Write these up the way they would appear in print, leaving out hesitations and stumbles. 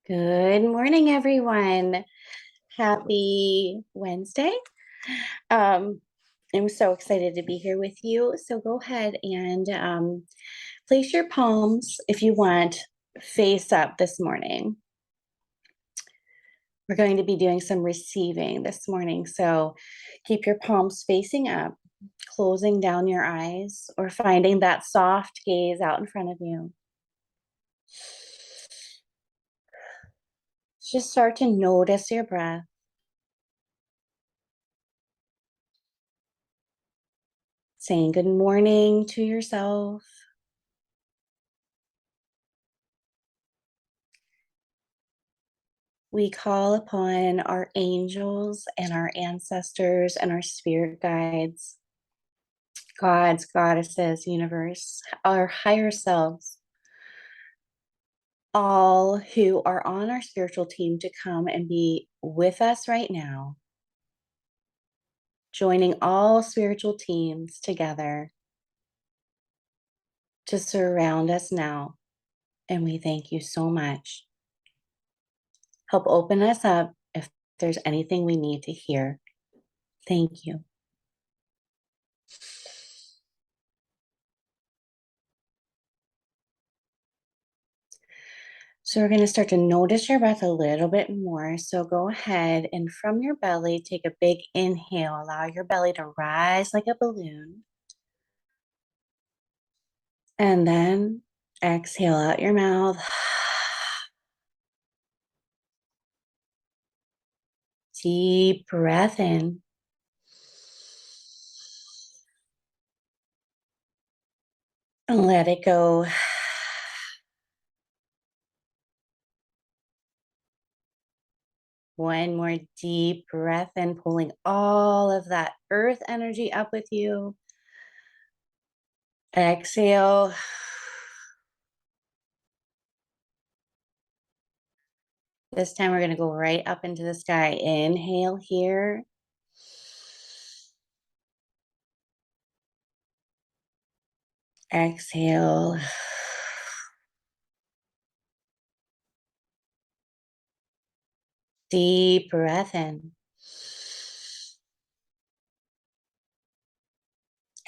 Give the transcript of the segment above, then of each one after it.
Good morning, everyone. Happy Wednesday. Um, I'm so excited to be here with you. So go ahead and place your palms, if you want, face up this morning. We're going to be doing some receiving this morning. So keep your palms facing up, closing down your eyes, or finding that soft gaze out in front of you. Just start to notice your breath. Saying good morning to yourself. We call upon our angels and our ancestors and our spirit guides, gods, goddesses, universe, our higher selves, all who are on our spiritual team to come and be with us right now, joining all spiritual teams together to surround us now. And we thank you so much. Help open us up if there's anything we need to hear. Thank you. So we're going to start to notice your breath a little bit more. So go ahead and from your belly, take a big inhale. Allow your belly to rise like a balloon. And then exhale out your mouth. Deep breath in. And let it go. One more deep breath in, pulling all of that earth energy up with you. Exhale. This time we're going to go right up into the sky. Inhale here. Exhale. Deep breath in.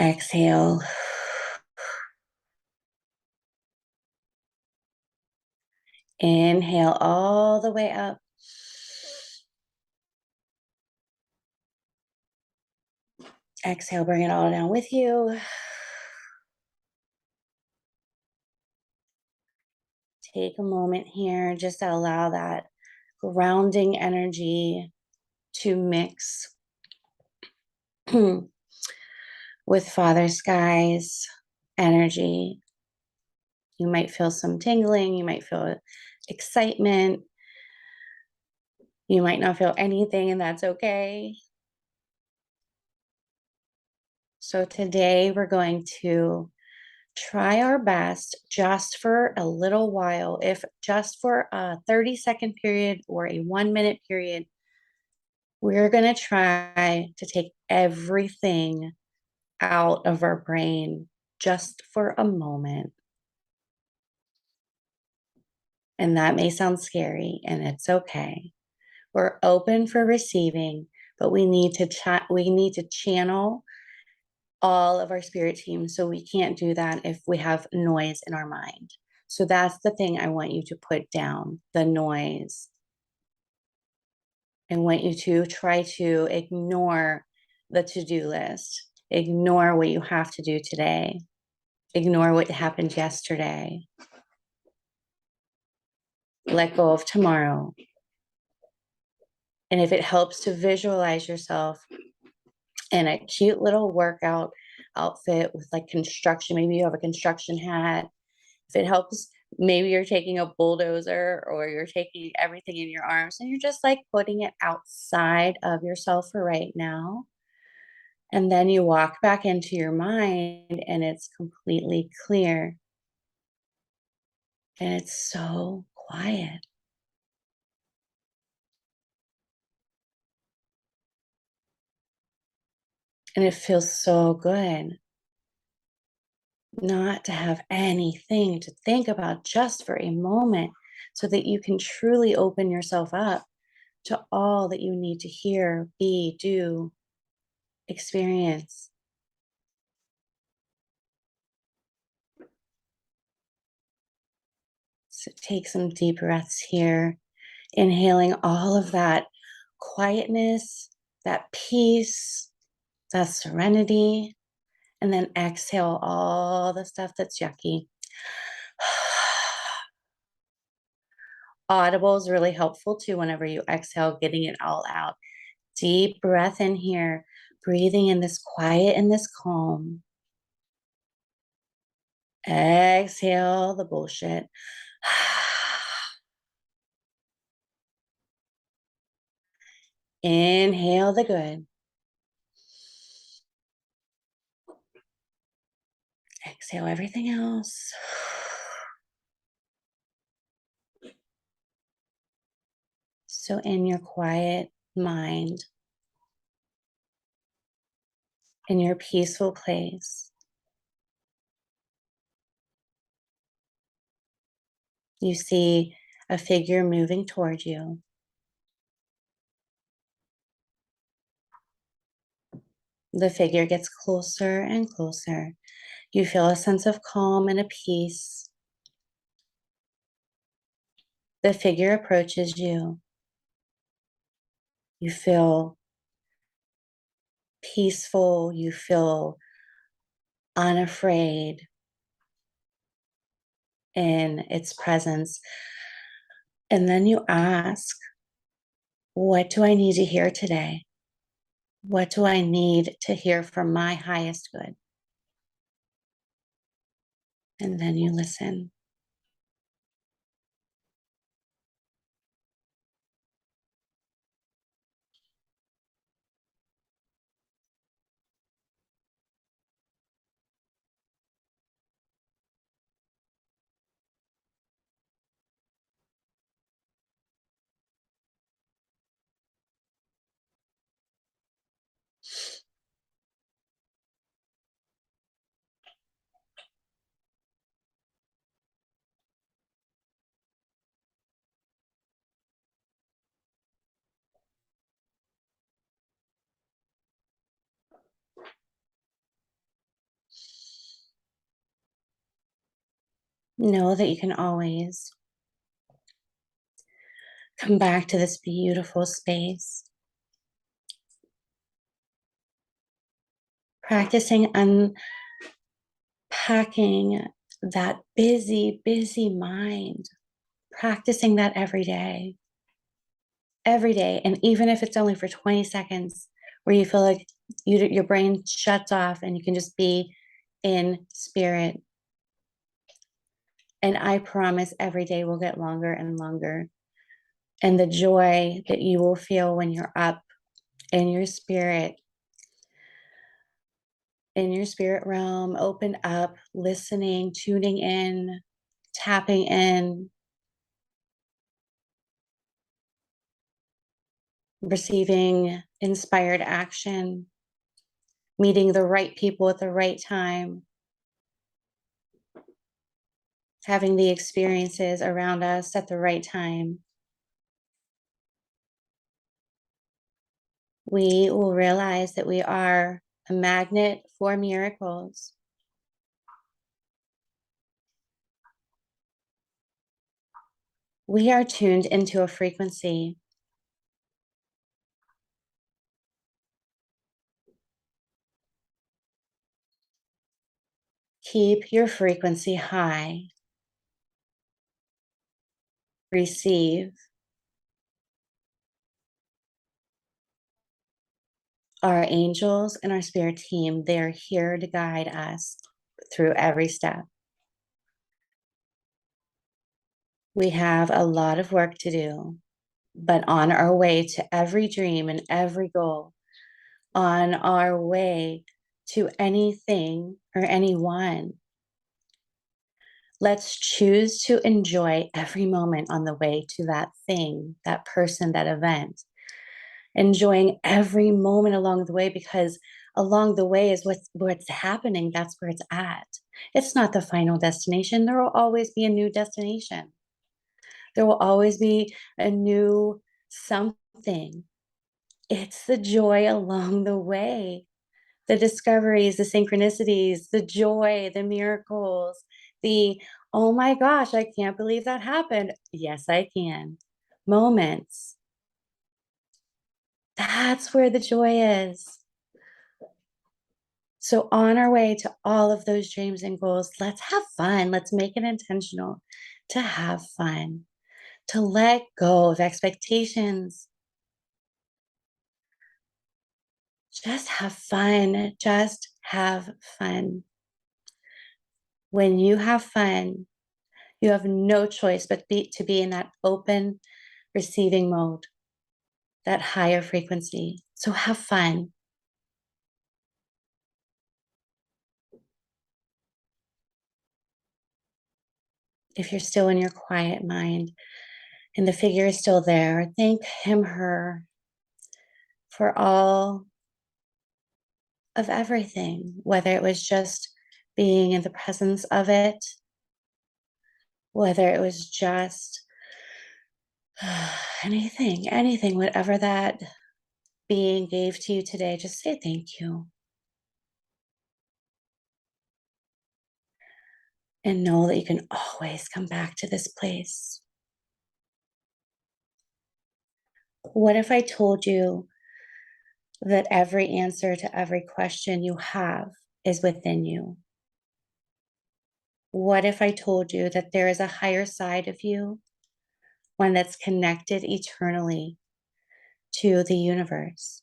Exhale. Inhale all the way up. Exhale, bring it all down with you. Take a moment here, just allow that grounding energy to mix with Father Sky's energy. You might feel some tingling, you might feel excitement, you might not feel anything, and that's okay. So today we're going to try our best just for a little while, if just for a 30-second period or a 1-minute period, we're going to try to take everything out of our brain just for a moment. And that may sound scary, and it's okay. We're open for receiving, but we need to channel all of our spirit teams. So we can't do that if we have noise in our mind. So that's the thing I want you to put down, the noise. I want you to try to ignore the to-do list, ignore what you have to do today, ignore what happened yesterday, let go of tomorrow. And if it helps to visualize yourself in a cute little workout outfit with like construction, maybe you have a construction hat. If it helps, maybe you're taking a bulldozer or you're taking everything in your arms and you're just like putting it outside of yourself for right now. And then you walk back into your mind and it's completely clear. And it's so quiet. And it feels so good not to have anything to think about just for a moment. so that you can truly open yourself up to all that you need to hear, be, do, experience. So take some deep breaths here, inhaling all of that quietness, that peace, that serenity, and then exhale all the stuff that's yucky. Audible is really helpful too whenever you exhale, getting it all out. Deep breath in here, breathing in this quiet and this calm. Exhale the bullshit. Inhale the good. Exhale everything else. So, in your quiet mind, in your peaceful place, you see a figure moving toward you. The figure gets closer and closer. You feel a sense of calm and a peace. The figure approaches you. You feel peaceful. You feel unafraid in its presence. And then you ask, what do I need to hear today? What do I need to hear from my highest good? And then you listen. Know that you can always come back to this beautiful space, practicing unpacking that busy, busy mind, practicing that every day. And even if it's only for 20 seconds, where you feel like your brain shuts off and you can just be in spirit. And I promise every day will get longer and longer. And the joy that you will feel when you're up in your spirit realm, open up, listening, tuning in, tapping in, receiving inspired action, meeting the right people at the right time, having the experiences around us at the right time. We will realize that we are a magnet for miracles. We are tuned into a frequency. Keep your frequency high. Receive. Our angels and our spirit team, they're here to guide us through every step. We have a lot of work to do, but on our way to every dream and every goal, on our way to anything or anyone, let's choose to enjoy every moment on the way to that thing, that person, that event. Enjoying every moment along the way, because along the way is what's happening. That's where it's at. It's not the final destination. There will always be a new destination. There will always be a new something. It's the joy along the way, the discoveries, the synchronicities, the joy, the miracles, the, oh my gosh, I can't believe that happened. Yes, I can. Moments. That's where the joy is. So, on our way to all of those dreams and goals, let's have fun. Let's make it intentional to have fun, to let go of expectations. Just have fun. Just have fun. When you have fun, you have no choice but to be in that open receiving mode, that higher frequency. So have fun. If you're still in your quiet mind and the figure is still there, thank him, her for all of everything, whether it was just being in the presence of it, whether it was just anything, whatever that being gave to you today, just say thank you. And know that you can always come back to this place. What if I told you that every answer to every question you have is within you? What if I told you that there is a higher side of you, one that's connected eternally to the universe?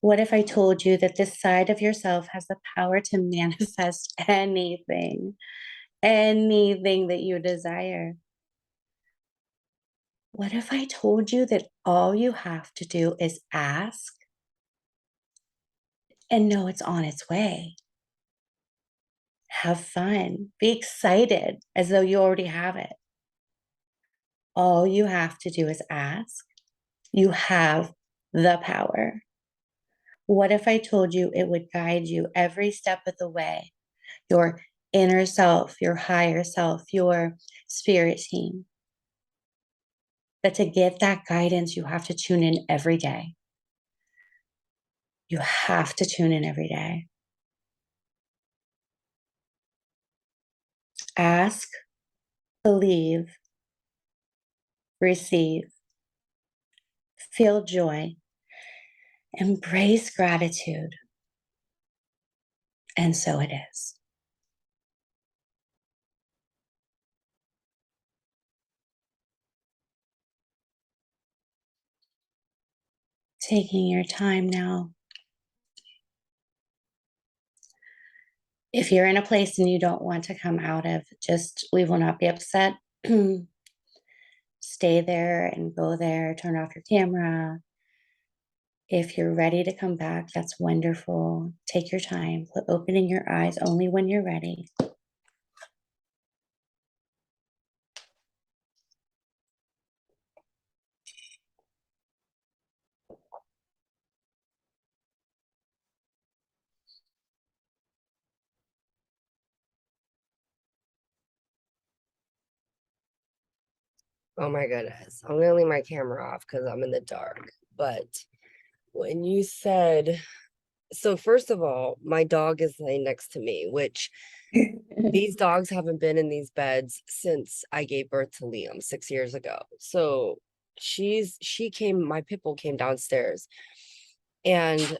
What if I told you that this side of yourself has the power to manifest anything that you desire? What if I told you that all you have to do is ask and know it's on its way? Have fun, be excited as though you already have it. All you have to do is ask. You have the power. What if I told you it would guide you every step of the way? Your inner self, your higher self, your spirit team. That to get that guidance, you have to tune in every day. You have to tune in every day. Ask, believe, receive, feel joy, embrace gratitude. And so it is. Taking your time now. If you're in a place and you don't want to come out of, just we will not be upset. Stay there and go there, turn off your camera. If you're ready to come back, that's wonderful. Take your time, opening your eyes only when you're ready. Oh my goodness. I'm gonna leave my camera off because I'm in the dark. But when you said, so first of all, my dog is laying next to me, which these dogs haven't been in these beds since I gave birth to Liam 6 years ago. So my pit bull came downstairs and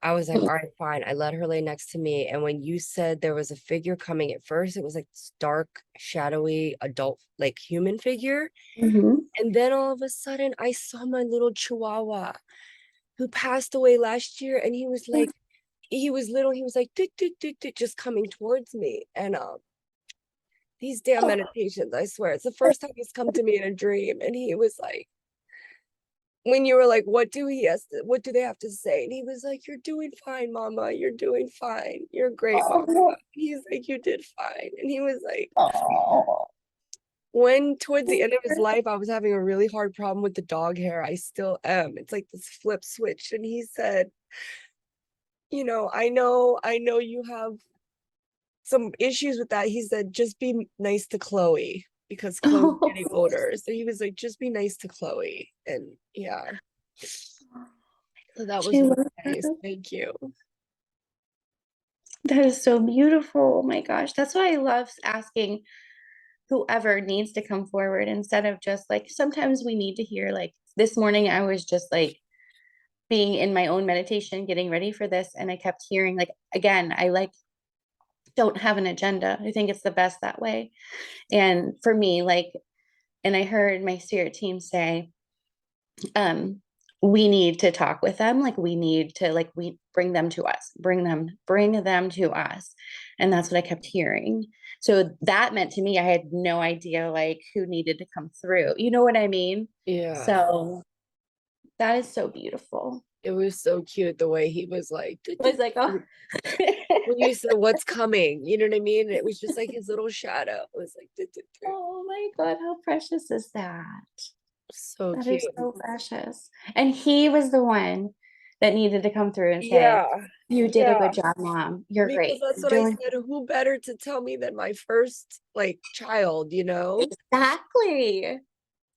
I was like, all right, fine. I let her lay next to me. And when you said there was a figure coming at first, it was like this dark, shadowy, adult, like human figure. Mhm. And then all of a sudden, I saw my little chihuahua who passed away last year. And he was like, he was little. He was like, "Doot, doot, doot, doot," just coming towards me. And these damn meditations, I swear, it's the first time he's come to me in a dream. And he was like, when you were like, what do they have to say? And he was like, "You're doing fine, mama. You're doing fine. You're great, mama." He's like, "You did fine." And he was like, when towards the end of his life, I was having a really hard problem with the dog hair. I still am. It's like this flip switch. And he said, I know you have some issues with that. He said, just be nice to Chloe because Chloe's getting older. So he was like, just be nice to Chloe. And yeah. So that was I really love nice. that. Thank you. That is so beautiful. Oh my gosh. That's why I love asking whoever needs to come forward instead of just like sometimes we need to hear like this morning I was just like being in my own meditation, getting ready for this, and I kept hearing like again, I like don't have an agenda. I think it's the best that way. And for me, like, and I heard my spirit team say, we need to talk with them. Like we need to like we bring them to us, bring them to us. And that's what I kept hearing. So that meant to me, I had no idea like who needed to come through. You know what I mean? Yeah. So that is so beautiful. It was so cute the way he was like, I was like, oh. when you said what's coming, you know what I mean? It was just like his little shadow. It was like, Oh my God, how precious is that? so That cute. is so precious. And he was the one that needed to come through and say, Yeah. you did a Yeah. good job, Mom. You're Because great. that's You're what I doing said. Who better to tell me than my first like child, you know, exactly.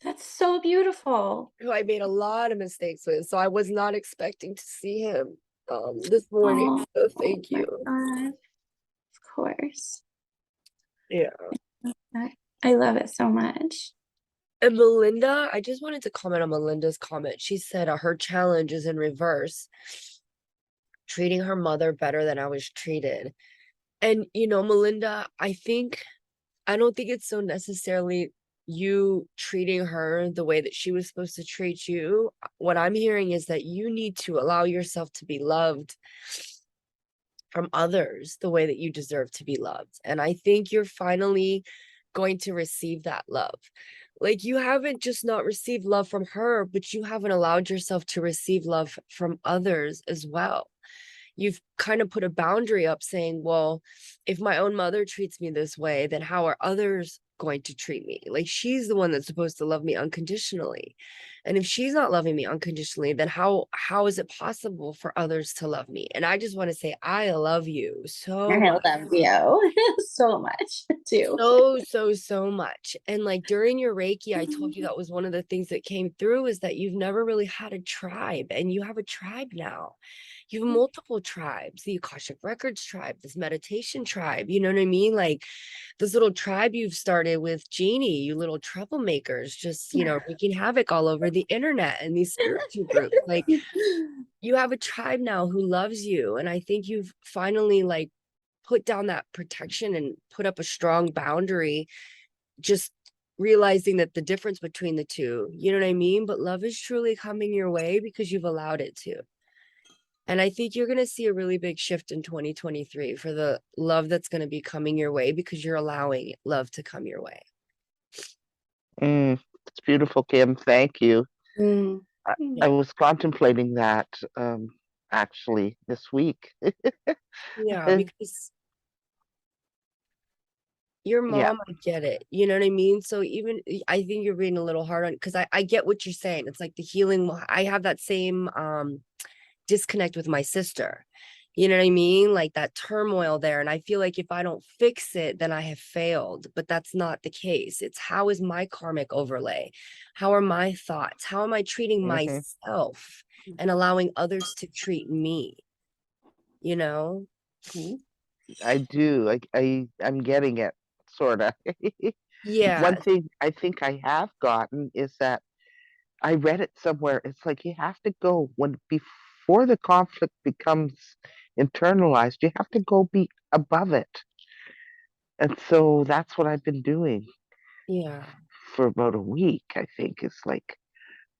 That's so beautiful. who I made a lot of mistakes with. So I was not expecting to see him this morning. Oh So thank my you. God. Of course. Yeah. I love it so much. And Melinda, I just wanted to comment on Melinda's comment. She said her challenge is in reverse, treating her mother better than I was treated. And Melinda, I don't think it's so necessarily you treating her the way that she was supposed to treat you. What I'm hearing is that you need to allow yourself to be loved from others the way that you deserve to be loved. And I think you're finally going to receive that love. Like you haven't just not received love from her, but you haven't allowed yourself to receive love from others as well. You've kind of put a boundary up saying, well, if my own mother treats me this way, then how are others going to treat me? Like she's the one that's supposed to love me unconditionally. And if she's not loving me unconditionally, then how is it possible for others to love me? And I just want to say, I love you so I much. love you so much too. So much. And like during your Reiki, I told you that was one of the things that came through is that you've never really had a tribe, and you have a tribe now. You have multiple tribes, the Akashic Records tribe, this meditation tribe, you know what I mean? Like this little tribe you've started with Jeannie, you little troublemakers, just, wreaking havoc all over the internet and these spiritual groups. Like you have a tribe now who loves you. And I think you've finally like put down that protection and put up a strong boundary, just realizing that the difference between the two, you know what I mean? But love is truly coming your way because you've allowed it to. And I think you're going to see a really big shift in 2023 for the love that's going to be coming your way because you're allowing love to come your way. It's beautiful, Kim. Thank you. Mm. I was contemplating that actually this week. Yeah, because your Yeah. mom, I get it. You know what I mean? So even I think you're being a little hard on because I get what you're saying. It's like the healing. I have that same disconnect with my sister. You know what I mean? Like that turmoil there. And I feel like if I don't fix it, then I have failed. But that's not the case. It's how is my karmic overlay? How are my thoughts? How am I treating hmm myself and allowing others to treat me? You know? I do. I'm getting it, sort of. Yeah. One thing I think I have gotten is that I read it somewhere. It's like you have to go when before the conflict becomes internalized, you have to go be above it. And so that's what I've been doing Yeah. for about a week, I think, is like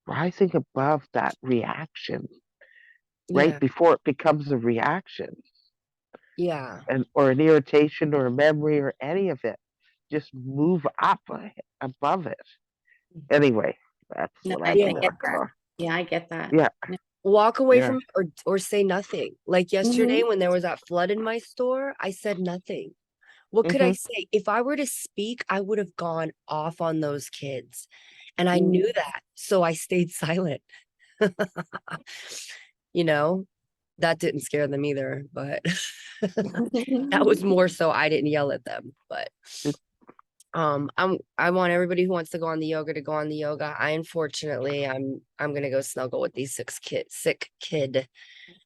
rising above that reaction right Yeah. before it becomes a reaction Yeah. and or an irritation or a memory or any of it. Just move up above it. Anyway, that's No, what I've I been Yeah. get working that. on. Yeah, I get that. Yeah, No. Walk away yeah. from it or say nothing. Like yesterday Mhm. when there was that flood in my store, I said nothing. What could I hmm say? If I were to speak, I would have gone off on those kids. And I Mm. knew that. So I stayed silent. You know? that didn't scare them either, but that was more so I didn't yell at them. But I want everybody who wants to go on the yoga to go on the yoga. Unfortunately, I'm gonna go snuggle with these sick kid.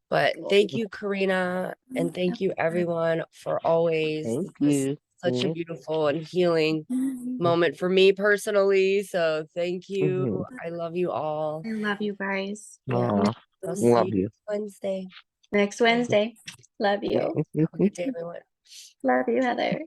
But thank you, Corina, and thank you everyone for always. Thank This you. is such a Mhm. beautiful and healing moment for me personally. So thank you. Mhm. I love you all. I love you guys. Yeah. Aw, I'll see love you you. Wednesday. Next Wednesday. Love you. Have a good day, everyone. Love you, Heather.